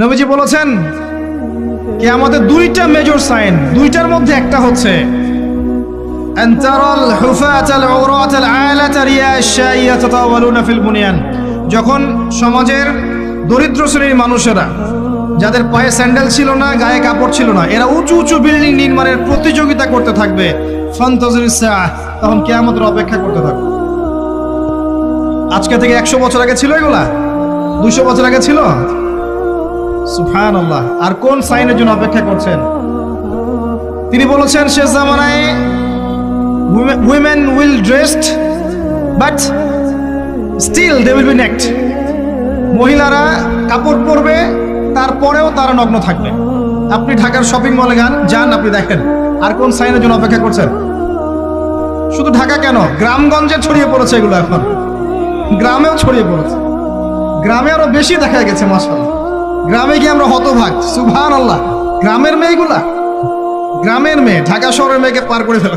নবীজি বলেছেন কিয়ামতের দুইটা মেজর সাইন, দুইটার মধ্যে একটা হচ্ছে আনতারাল হুফাতাল উরাতাল আলাতা রিয়াশাইয়া তাতাওয়ালুনা ফিল বুনিয়ান। যখন সমাজের দরিদ্র শ্রেণীর মানুষেরা, যাদের পায়ে স্যান্ডেল ছিল না, গায়ে কাপড় ছিল না, এরা উঁচু উঁচু বিল্ডিং নির্মাণের প্রতিযোগিতা করতে থাকবে, ফান্তাজিরিস সাআহ, তখন কিয়ামতের অপেক্ষা করতে থাকবে। আজকে থেকে 100 বছর আগে ছিল এগুলা? 200 বছর আগে ছিল? সুবহানাল্লাহ। আর কোন সাইনের জন্য অপেক্ষা করছেন? তিনি বলেছেন শেষ জামানায় women will dressed but still they will be naked। মহিলারা কাপড় পরবে, তারপরেও তারা নগ্ন থাকবে। আপনি ঢাকার শপিং মলে যান, আপনি দেখেন। আর কোন সাইনের জন্য অপেক্ষা করছেন? শুধু ঢাকা কেন, গ্রামগঞ্জে ছড়িয়ে পড়েছে এগুলো, এখন গ্রামেও ছড়িয়ে পড়েছে। গ্রামে আরো বেশি দেখা গেছে মাশাআল্লাহ। গ্রামে গিয়ে আমরা হতভাগ, সুবহানাল্লাহ। গ্রামের মেয়েগুলা, গ্রামের মেয়ে ঢাকা শহরের মেয়েকে পার করে ফেলেছে।